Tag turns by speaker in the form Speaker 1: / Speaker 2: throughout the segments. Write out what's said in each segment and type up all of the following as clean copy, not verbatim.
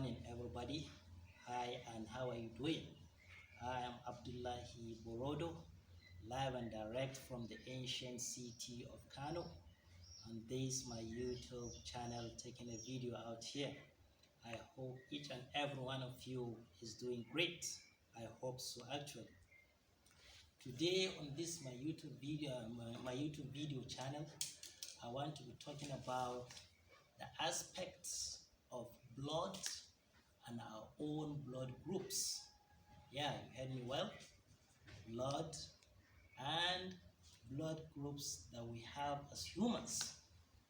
Speaker 1: morning, everybody. Hi, and how are you doing? I am Abdullahi Borodo, live and direct from the ancient city of Kano, and this is my YouTube channel taking a video out here. I hope each and every one of you is doing great. I hope so actually. Today on this my YouTube video channel, I want to be talking about the aspects of blood and our own blood groups. Yeah, you heard me well. Blood and blood groups that we have as humans.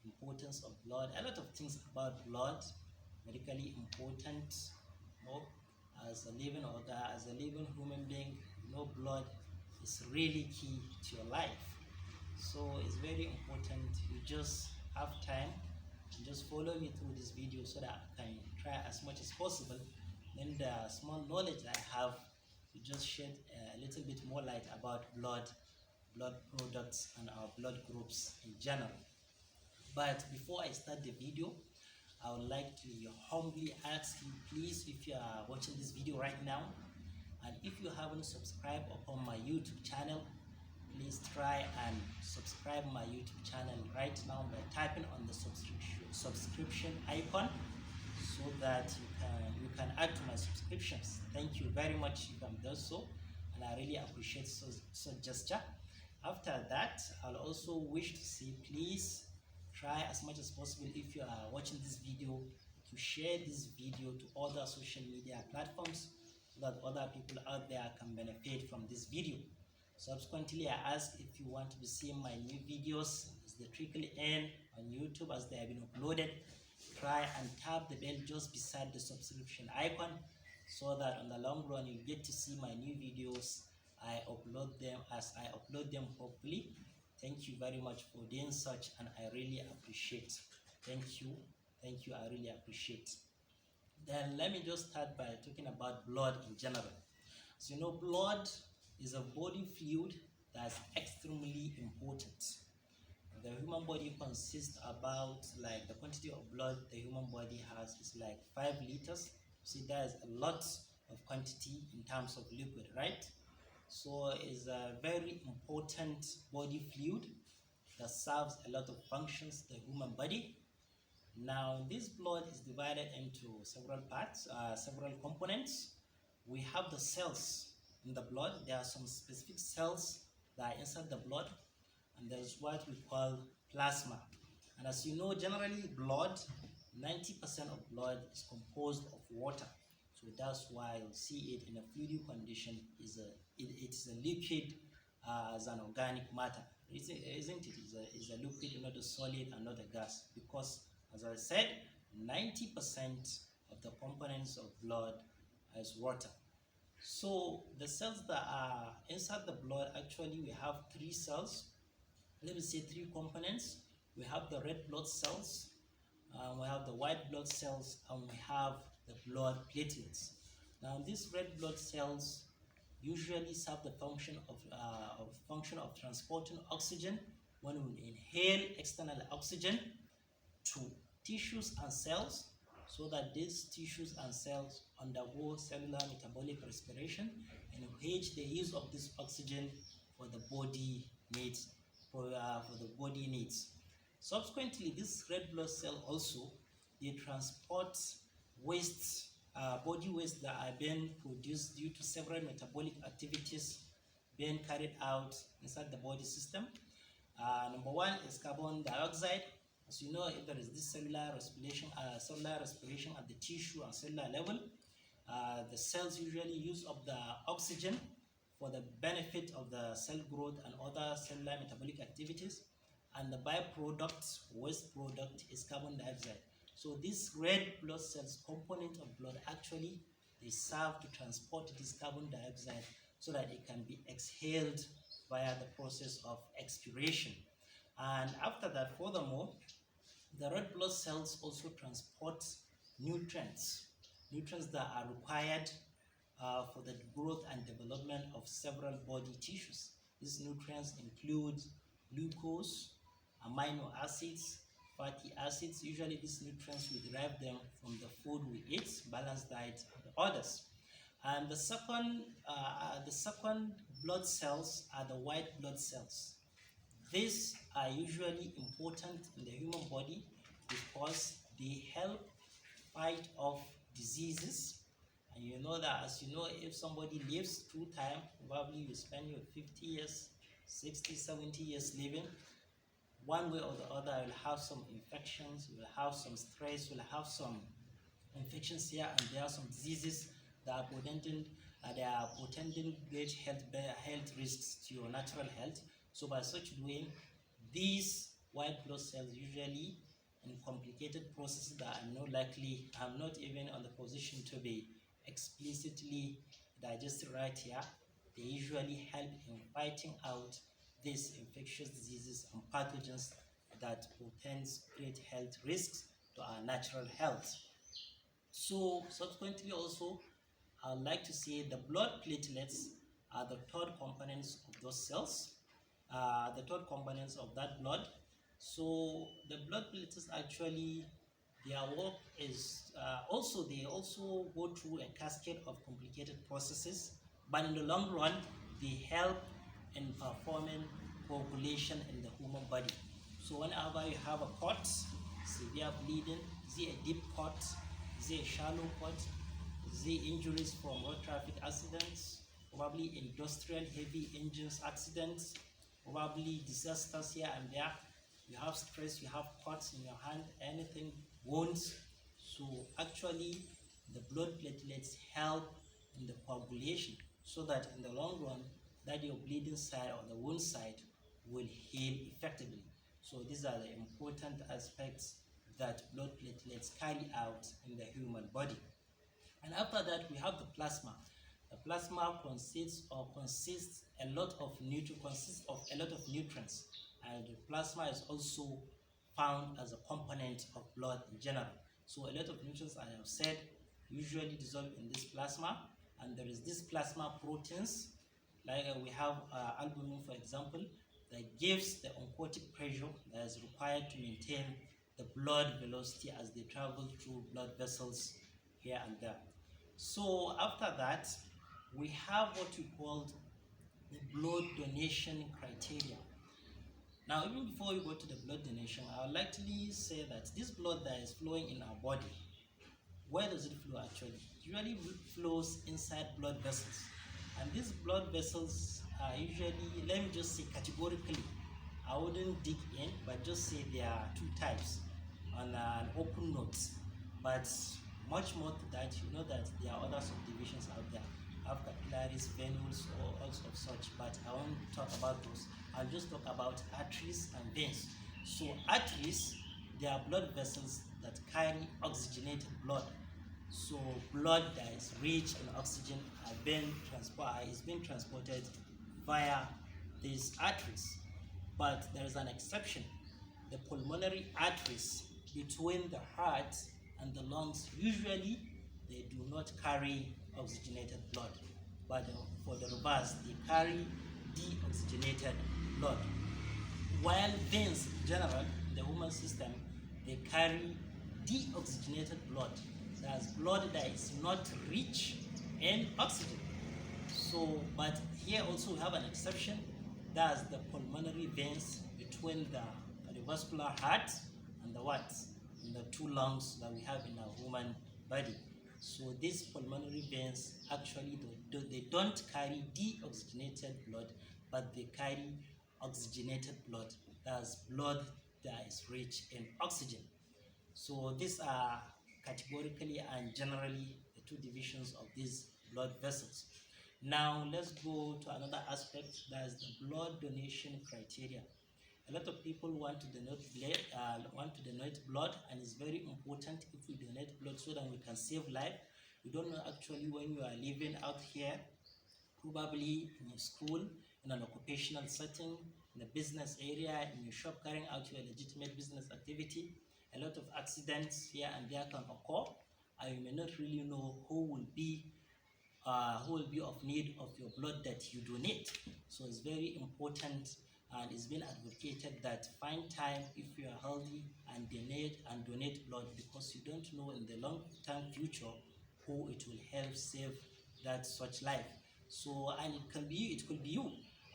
Speaker 1: Importance of blood, a lot of things about blood, medically important. You know, as a living organ, as a living human being, blood is really key to your life. So it's very important. You just have time and just follow me through this video so that I can try as much as possible. Then the small knowledge I have to just shed a little bit more light about blood products and our blood groups in general. But before I start the video, I would like to humbly ask you, please, if you are watching this video right now, and if you haven't subscribed upon my YouTube channel, please try and subscribe my YouTube channel right now by tapping on the subscription icon so that you can add to my subscriptions. Thank you very much if you have done so, and I really appreciate such gesture. After that, I'll also wish to say, please try as much as possible, if you are watching this video, to share this video to other social media platforms so that other people out there can benefit from this video. Subsequently, I ask if you want to be seeing my new videos as they trickle in on YouTube as they have been uploaded, try and tap the bell just beside the subscription icon so that on the long run you get to see my new videos. I upload them hopefully. Thank you very much for doing such, and I really appreciate. Thank you, I really appreciate. Then let me just start by talking about blood in general. So blood is a body fluid that's extremely important. The human body consists about, like, the quantity of blood the human body has is like 5 liters. See, there is a lot of quantity in terms of liquid, right? So it's a very important body fluid that serves a lot of functions the human body. Now, this blood is divided into several parts, several components. We have the cells in the blood. There are some specific cells that are inside the blood, and there's what we call plasma. And as you know, generally blood, 90% of blood is composed of water. So that's why you'll see it in a fluid condition. It is a liquid as an organic matter, isn't it? It's a liquid, not a solid and not a gas, because, as I said, 90% of the components of blood is water. So the cells that are inside the blood, actually we have 3 cells. Let me say 3 components. We have the red blood cells, we have the white blood cells, and we have the blood platelets. Now, these red blood cells usually serve the function of transporting oxygen when we inhale external oxygen to tissues and cells, so that these tissues and cells undergo cellular metabolic respiration, in which the use of this oxygen for the body needs. Subsequently, this red blood cell also, they transport waste, body waste that are being produced due to several metabolic activities being carried out inside the body system. Number 1 is carbon dioxide. As you know, if there is this cellular respiration at the tissue and cellular level, the cells usually use up the oxygen for the benefit of the cell growth and other cellular metabolic activities, and the byproduct, waste product, is carbon dioxide. So this red blood cells component of blood, actually they serve to transport this carbon dioxide so that it can be exhaled via the process of expiration. And after that, furthermore, the red blood cells also transport nutrients that are required for the growth and development of several body tissues. These nutrients include glucose, amino acids, fatty acids. Usually these nutrients we derive them from the food we eat, balanced diet, and others. And the second blood cells are the white blood cells. These are usually important in the human body because they help fight off diseases. And you know that, as you know, if somebody lives through time, probably you spend your 50 years, 60, 70 years living, one way or the other, you'll have some infections, you'll have some stress, you'll have some infections here and there, some diseases that are portending great health risks to your natural health. So by such doing, these white blood cells usually in complicated processes that I'm not even on the position to be explicitly digested right here, they usually help in fighting out these infectious diseases and pathogens that portends great health risks to our natural health. So subsequently also, I'd like to say the blood platelets are the third components of those cells, the third components of that blood. So the blood platelets actually, their work is they also go through a cascade of complicated processes, but in the long run, they help in performing coagulation in the human body. So whenever you have a cut, severe bleeding, is it a deep cut, is it a shallow cut, is it injuries from road traffic accidents, probably industrial heavy engines accidents, probably disasters here and there, you have stress, you have cuts in your hand, anything, wounds. So actually the blood platelets help in the coagulation so that in the long run that your bleeding side or the wound side will heal effectively. So these are the important aspects that blood platelets carry out in the human body. And after that, we have the plasma. The plasma consists of a lot of nutrients, and the plasma is also found as a component of blood in general. So a lot of nutrients, I have said, usually dissolve in this plasma, and there is this plasma proteins, like we have albumin, for example, that gives the oncotic pressure that is required to maintain the blood velocity as they travel through blood vessels here and there. So after that, we have what we call the blood donation criteria. Now, even before we go to the blood donation, I would like to say that this blood that is flowing in our body, where does it flow actually? It usually flows inside blood vessels. And these blood vessels are usually, let me just say categorically, I wouldn't dig in, but just say there are two types on an open note. But much more to that, you know that there are other subdivisions out there. Have capillaries, venules, or all sorts of such, but I won't talk about those. I'll just talk about arteries and veins. So arteries, they are blood vessels that carry oxygenated blood. So blood that is rich in oxygen is being transported via these arteries. But there is an exception. The pulmonary arteries between the heart and the lungs, usually they do not carry oxygenated blood, but for the reverse, they carry deoxygenated blood. While veins in general, in the human system, they carry deoxygenated blood. That's blood that is not rich in oxygen. So, but here also we have an exception. That's the pulmonary veins between the cardiovascular heart and the what? And the two lungs that we have in our human body. So these pulmonary veins actually they don't carry deoxygenated blood, but they carry oxygenated blood. That's blood that is rich in oxygen. So these are categorically and generally the two divisions of these blood vessels. Now let's go to another aspect, that is the blood donation criteria. A lot of people want to donate blood, and it's very important if we donate blood so that we can save life. We don't know actually when you are living out here, probably in your school, in an occupational setting, in a business area, in your shop carrying out your legitimate business activity. A lot of accidents here and there can occur, and you may not really know who will be of need of your blood that you donate. So it's very important and it's been advocated that find time if you are healthy and donate blood, because you don't know in the long-term future who it will help save that such life. So, and it could be you.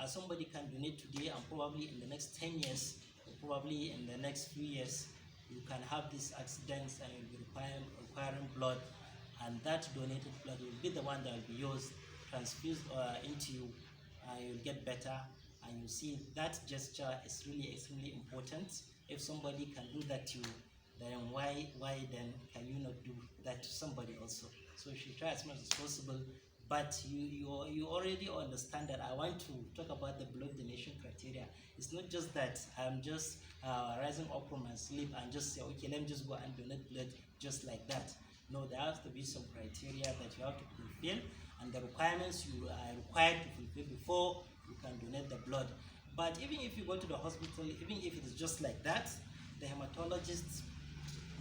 Speaker 1: Somebody can donate today, and probably in the next 10 years, or probably in the next few years, you can have these accidents and you'll be requiring blood, and that donated blood will be the one that will be used, transfused into you, and you'll get better. And you see that gesture is really extremely important. If somebody can do that to you, then why then can you not do that to somebody also? So you should try as much as possible. But you already understand that I want to talk about the blood donation criteria. It's not just that I'm just rising up from my sleep and just say, okay, let me just go and donate blood just like that. No, there has to be some criteria that you have to fulfill, and the requirements you are required to fulfill before you can donate the blood. But even if you go to the hospital, even if it is just like that, the hematologists,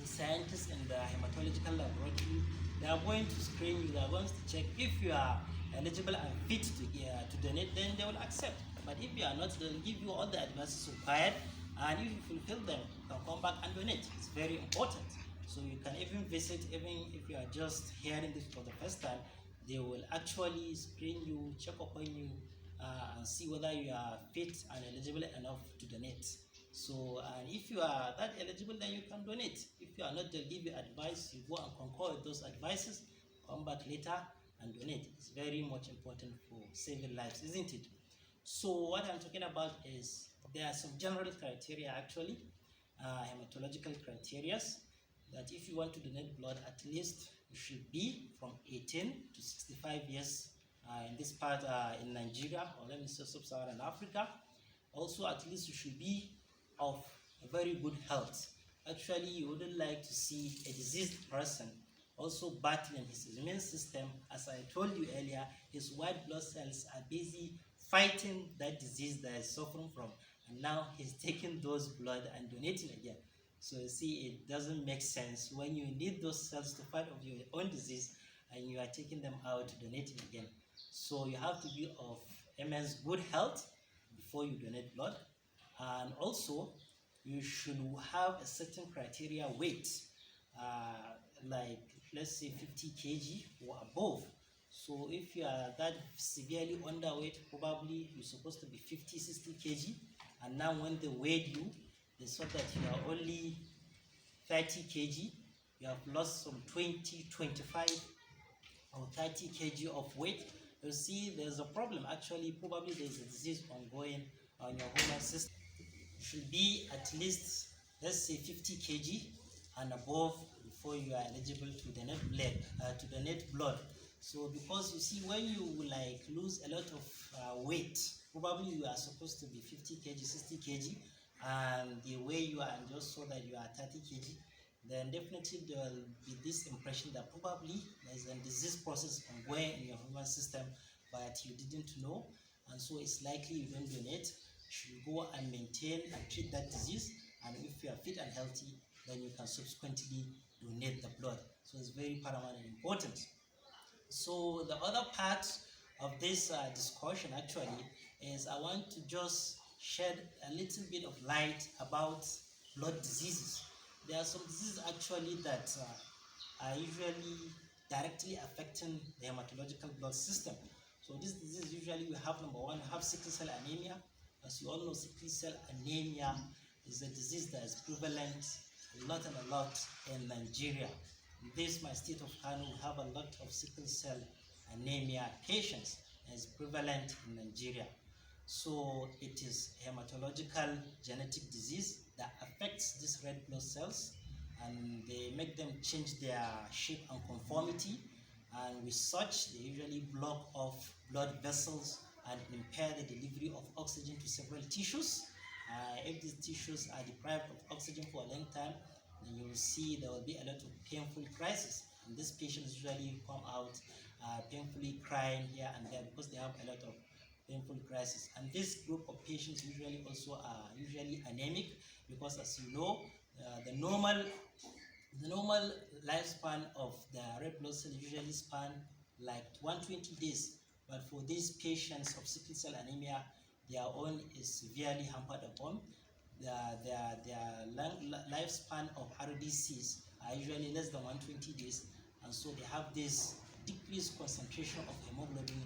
Speaker 1: the scientists in the hematological laboratory, they are going to screen you, they are going to check if you are eligible and fit to donate, then they will accept. But if you are not, they'll give you all the advices required, and if you fulfill them, you can come back and donate. It's very important. So you can even visit, even if you are just hearing this for the first time, they will actually screen you, check upon you, and see whether you are fit and eligible enough to donate. So, and if you are that eligible, then you can donate. If you are not, they'll give you advice. You go and concur with those advices, come back later and donate. It's very much important for saving lives, isn't it? So what I'm talking about is there are some general criteria actually, hematological criteria, that if you want to donate blood, at least you should be from 18 to 65 years in this part in Nigeria, or let me say sub-Saharan Africa. Also, at least you should be of a very good health. Actually, you wouldn't like to see a diseased person also battling his immune system. As I told you earlier, his white blood cells are busy fighting that disease that he's suffering from, and now he's taking those blood and donating again. So you see, it doesn't make sense when you need those cells to fight off your own disease and you are taking them out to donate it again. So you have to be of immense good health before you donate blood, and also you should have a certain criteria weight, like let's say 50 kg or above. So if you are that severely underweight, probably you're supposed to be 50-60 kg, and now when they weighed you, they saw that you are only 30 kg, you have lost some 20, 25 or 30 kg of weight. You see there's a problem. Actually, probably there's a disease ongoing on your hormone system. You should be at least, let's say, 50 kg and above before you are eligible to donate blood. So because you see, when you like lose a lot of weight, probably you are supposed to be 50 kg, 60 kg, and the way you are, and just so that you are 30 kg, then definitely there will be this impression that probably there's a disease process ongoing in your hormone system, but you didn't know, and so it's likely you don't donate. You should go and maintain and treat that disease, and if you are fit and healthy, then you can subsequently donate the blood. So it's very paramount and important. So the other part of this discussion actually is I want to just shed a little bit of light about blood diseases. There are some diseases actually that are usually directly affecting the hematological blood system. So this disease, usually we have number one, we have sickle cell anemia. As you all know, sickle cell anemia is a disease that is prevalent a lot in Nigeria. In this, my state of Kano, we have a lot of sickle cell anemia patients as prevalent in Nigeria. So it is a hematological genetic disease that affects these red blood cells, and they make them change their shape and conformity, and with such they usually block off blood vessels and impair the delivery of oxygen to several tissues. If these tissues are deprived of oxygen for a long time, then you will see there will be a lot of painful crisis, and these patients usually come out painfully crying here and there because they have a lot of painful crisis. And this group of patients usually also are usually anemic, because as you know, the normal lifespan of the red blood cell usually span like 120 days, but for these patients of sickle cell anemia, their own is severely hampered upon. Their lifespan of RDCs are usually less than 120 days, and so they have this decreased concentration of hemoglobin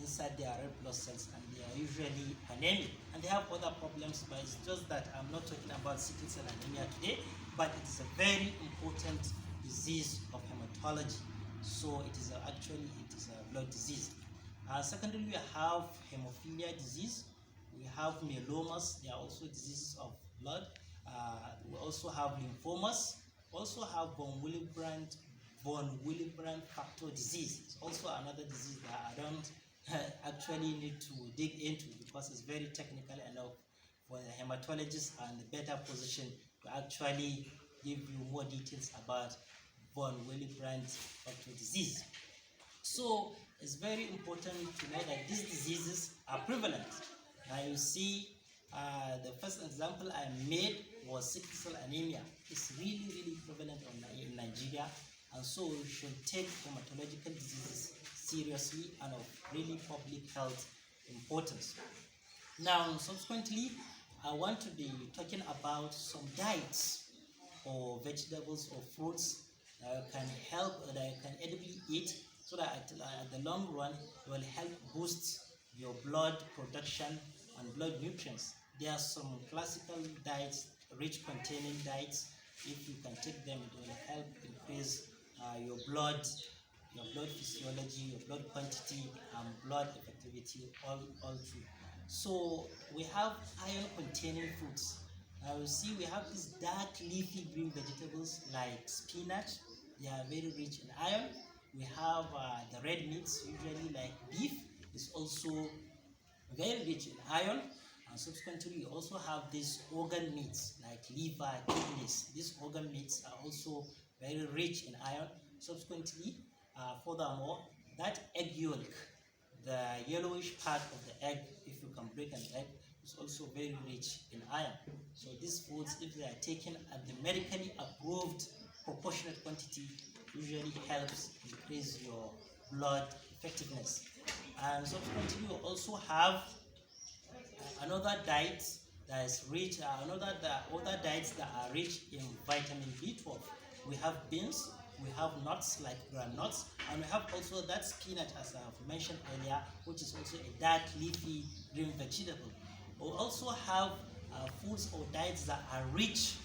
Speaker 1: inside their red blood cells, and they are usually anemic. And they have other problems, but it's just that I'm not talking about sickle cell anemia today, but it's a very important disease of hematology. So it is a blood disease. Secondly, we have hemophilia disease. We have myelomas. They are also diseases of blood. We also have lymphomas. We also have von Willebrand factor disease. It's also another disease that I don't actually need to dig into because it's very technical enough for the hematologist and the better position to actually give you more details about von Willebrand factor disease. So it's very important to know that these diseases are prevalent. Now you see, the first example I made was sickle cell anemia. It's really prevalent in Nigeria, and so we should take hematological diseases seriously and of really public health importance. Now, subsequently, I want to be talking about some diets or vegetables or fruits that can help, that you can edibly eat, so that at the long run it will help boost your blood production and blood nutrients. There are some classical diets, rich containing diets. If you can take them, it will help increase your blood physiology, your blood quantity, and blood effectivity all through. So we have iron containing foods. Now you see we have these dark leafy green vegetables like spinach. They are very rich in iron. We have the red meats, usually like beef, is also very rich in iron. And subsequently, we also have these organ meats like liver, kidneys. These organ meats are also very rich in iron. Subsequently, furthermore, that egg yolk, the yellowish part of the egg, if you can break an egg, is also very rich in iron. So these foods, if they are taken at the medically approved proportionate quantity, usually helps increase your blood effectiveness. And subsequently, we also have another diet that is rich, other diets that are rich in vitamin B12. We have beans, we have nuts like groundnuts, and we have also that spinach, as I have mentioned earlier, which is also a dark leafy green vegetable. We also have foods or diets that are rich,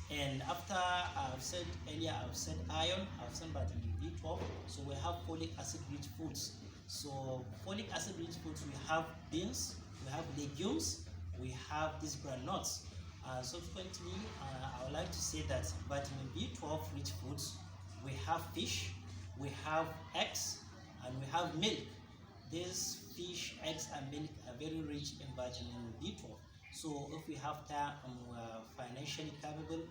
Speaker 1: and after I've said earlier, I've said iron, I've said vitamin B12, so we have folic acid rich foods. So folic acid rich foods, we have beans, we have legumes, we have these groundnuts. Subsequently, I would like to say that vitamin B12 rich foods, we have fish, we have eggs, and we have milk. These fish, eggs, and milk are very rich in vitamin B12. So if we have time and we are financially capable,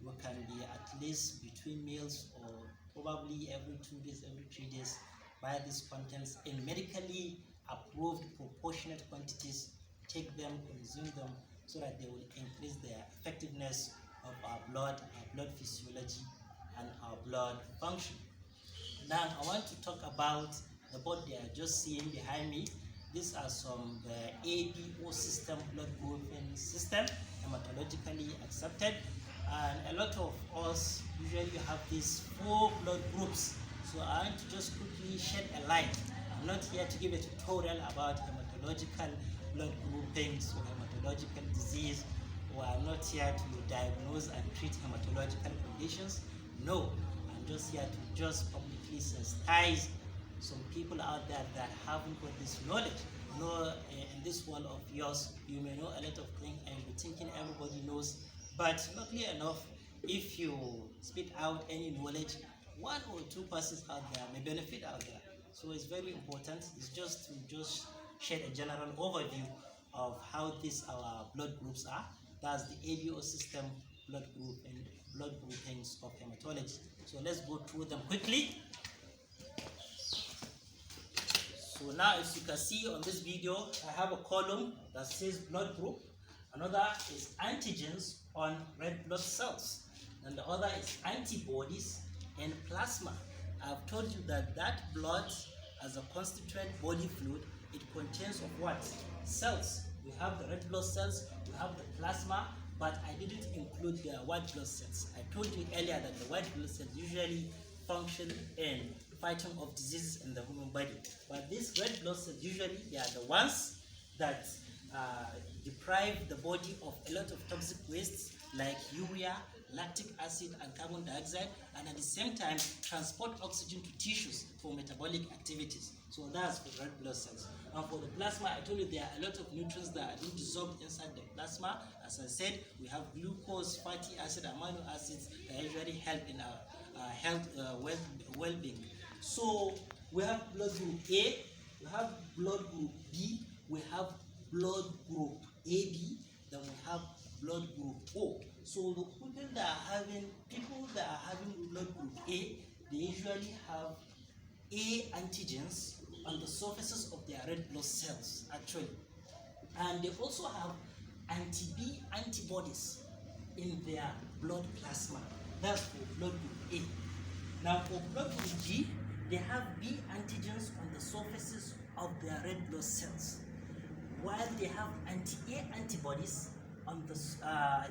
Speaker 1: we can be at least between meals or probably every 2 days, every 3 days, buy these contents in medically approved proportionate quantities, take them, consume them, so that they will increase the effectiveness of our blood physiology, and our blood function. Now I want to talk about the board they are just seeing behind me. These are some the ABO system, blood grouping system, hematologically accepted, and a lot of us usually have these 4 blood groups. So I want to just quickly shed a light. I'm not here to give a tutorial about hematological blood groupings or hematological disease, or I'm not here to diagnose and treat hematological conditions. No, I'm just here to just publicly sensitize some people out there that haven't got this knowledge. You know, in this world of yours, you may know a lot of things and you're thinking everybody knows, but luckily enough, if you spit out any knowledge, 1 or 2 persons out there may benefit out there. So it's very important. It's just to shed a general overview of how these our blood groups are. That's the ABO system blood groupings of hematology. So let's go through them quickly. So now, as you can see on this video, I have a column that says blood group. Another is antigens on red blood cells, and the other is antibodies and plasma. I've told you that blood, as a constituent body fluid, it contains of what? Cells. We have the red blood cells, we have the plasma, but I didn't include the white blood cells. I told you earlier that the white blood cells usually function in fighting of diseases in the human body. But these red blood cells, usually they are the ones that deprive the body of a lot of toxic wastes like urea, lactic acid, and carbon dioxide, and at the same time transport oxygen to tissues for metabolic activities. So that's for red blood cells. And for the plasma, I told you there are a lot of nutrients that are being dissolved inside the plasma. As I said, we have glucose, fatty acid, amino acids that usually help in our health, well-being. So we have blood group A, we have blood group B, we have blood group AB, then we have blood group O. So the people that are having blood group A, they usually have A antigens on the surfaces of their red blood cells, actually. And they also have anti-B antibodies in their blood plasma. That's for blood group A. Now for blood group B, they have B antigens on the surfaces of their red blood cells, while they have anti-A antibodies on the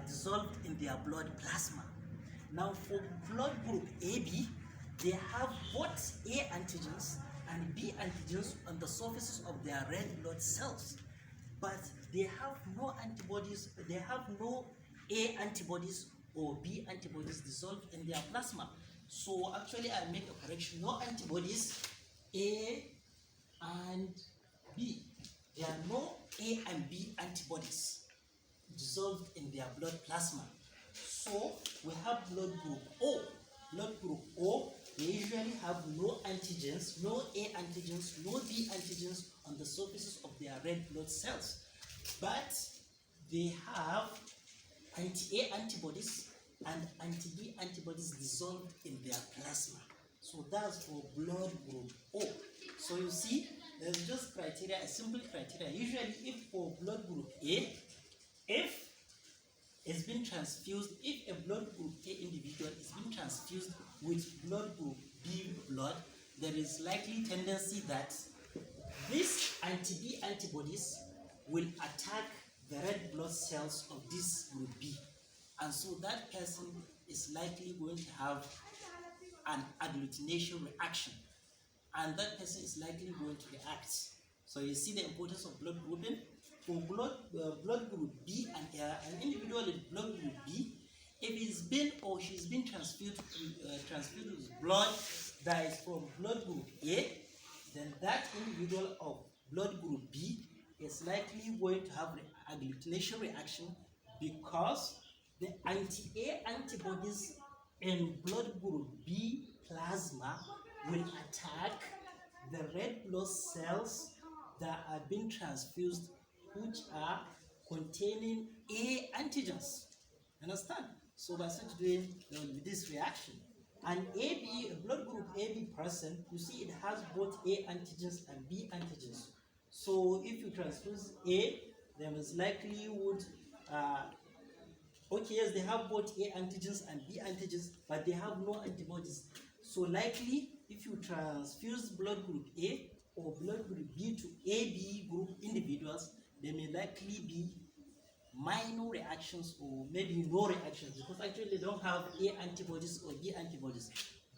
Speaker 1: dissolved in their blood plasma. Now for blood group AB, they have both A antigens and B antigens on the surfaces of their red blood cells, but they have no antibodies, they have no A antibodies or B antibodies dissolved in their plasma. So actually I make a correction, no antibodies A and B. There are no A and B antibodies dissolved in their blood plasma. So we have blood group O. Blood group O, they usually have no antigens, no A antigens, no B antigens on the surfaces of their red blood cells, but they have anti-A antibodies and anti-B antibodies dissolved in their plasma. So that's for blood group O. So you see, there's just criteria, a simple criteria. Usually if for blood group A, if it's been transfused, if a blood group A individual is being transfused with blood group B blood, there is likely tendency that these anti-B antibodies will attack the red blood cells of this group B. And so that person is likely going to have an agglutination reaction. And that person is likely going to react. So you see the importance of blood grouping. For blood group B, and an individual with blood group B, if he's been or she's been transfused with blood that is from blood group A, then that individual of blood group B is likely going to have an agglutination reaction, because the anti-A antibodies in blood group B plasma will attack the red blood cells that are being transfused, which are containing A antigens. Understand? So by such doing, there will be this reaction. And AB, a blood group AB person, you see it has both A antigens and B antigens. So if you transfuse A, there is likelihood, okay, yes, they have both A antigens and B antigens, but they have no antibodies. So likely, if you transfuse blood group A or blood group B to AB group individuals, there may likely be minor reactions or maybe no reactions, because actually they don't have A antibodies or B antibodies,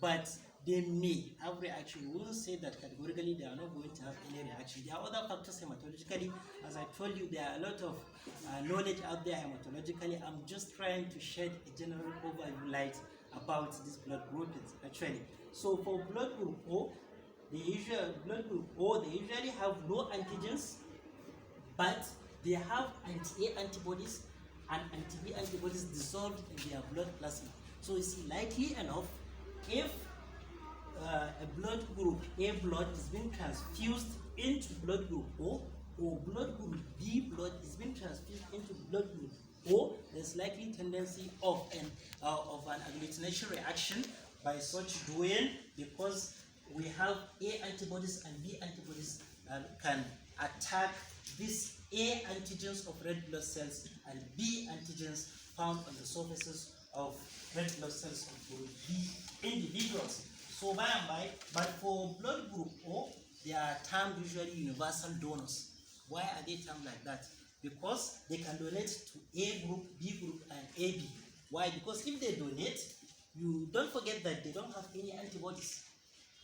Speaker 1: but they may have reaction. We won't say that categorically they are not going to have any reaction. There are other factors hematologically. As I told you, there are a lot of knowledge out there hematologically. I'm just trying to shed a general overview light about this blood groupings actually. So for blood group O, they usually have no antigens, but they have anti-A antibodies and anti-B antibodies dissolved in their blood plasma. So it's likely enough, if a blood group A blood is being transfused into blood group O, or blood group B blood is being transfused into blood group O, there's likely tendency of an agglutination reaction by such doing, because we have A antibodies and B antibodies can attack these A antigens of red blood cells and B antigens found on the surfaces of red blood cells of group B individuals. So by and by, but for blood group O, they are termed usually universal donors. Why are they termed like that? because they can donate to A group, B group, and AB. Why? Because if they donate, you don't forget that they don't have any antibodies.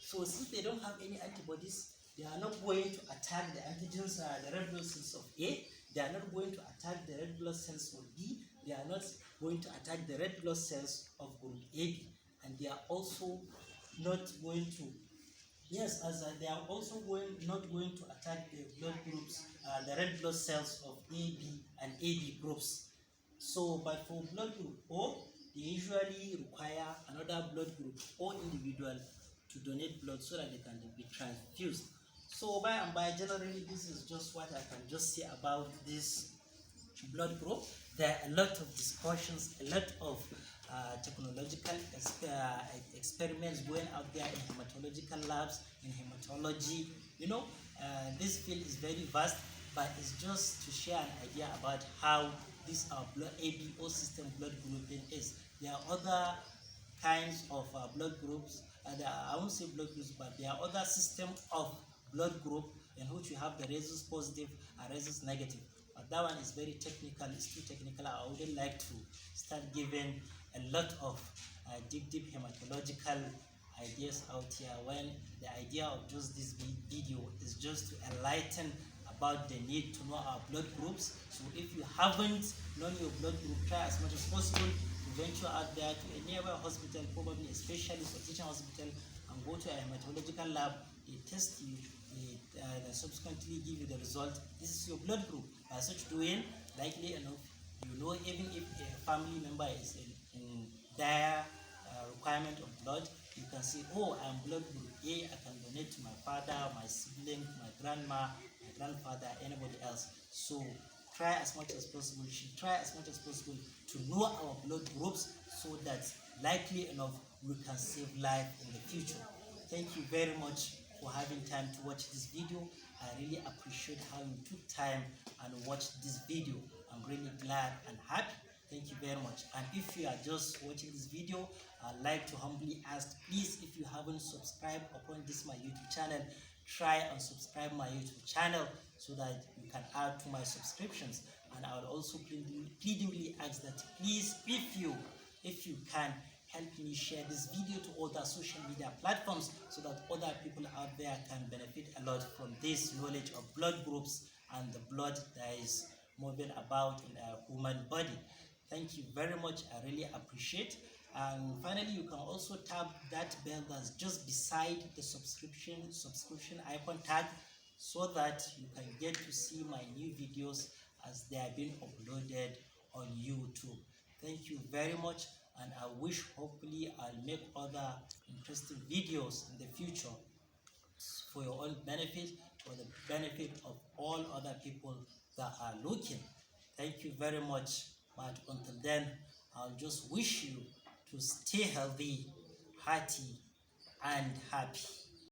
Speaker 1: So since they don't have any antibodies, they are not going to attack the antigens, the red blood cells of A. They are not going to attack the red blood cells of B. They are not going to attack the red blood cells of group AB. And they are also not going to, yes, as they are also not going to attack the blood groups, the red blood cells of AB and AB groups. So, but for blood group O, they usually require another blood group O individual to donate blood so that they can be transfused. So by and by, generally, this is just what I can just say about this blood group. There are a lot of discussions, a lot of technological experiments going out there in hematological labs, in hematology. This field is very vast, but it's just to share an idea about how this blood ABO system blood grouping is. There are other kinds of blood groups, and I won't say blood groups, but there are other systems of blood group in which you have the rhesus positive and rhesus negative. But that one is very technical, it's too technical. I wouldn't like to start giving a lot of deep hematological ideas out here, when the idea of just this video is just to enlighten about the need to know our blood groups. So if you haven't known your blood group, try as much as possible to venture out there to a nearby hospital, probably a specialist or teaching hospital, and go to a hematological lab. They test you, they subsequently give you the result. This is your blood group. By such doing, likely enough, even if a family member is in dire requirement of blood, you can say, oh, I'm blood group A, I can donate to my father, my sibling, my grandma, my grandfather, anybody else. So try as much as possible, we should try as much as possible to know our blood groups, so that likely enough we can save life in the future. Thank you very much for having time to watch this video. I really appreciate how you took time and watched this video. I'm really glad and happy. Thank you very much. And if you are just watching this video, I'd like to humbly ask, please, if you haven't subscribed upon this my YouTube channel, try and subscribe my YouTube channel so that you can add to my subscriptions. And I would also pleadingly ask that, please, if you can, help me share this video to other social media platforms so that other people out there can benefit a lot from this knowledge of blood groups and the blood that is moving about in our human body. Thank you very much. I really appreciate. And finally, you can also tap that bell that's just beside the subscription icon tag, so that you can get to see my new videos as they are being uploaded on YouTube. Thank you very much, and I wish hopefully I'll make other interesting videos in the future for your own benefit, for the benefit of all other people that are looking. Thank you very much. But until then, I'll just wish you to stay healthy, hearty, and happy.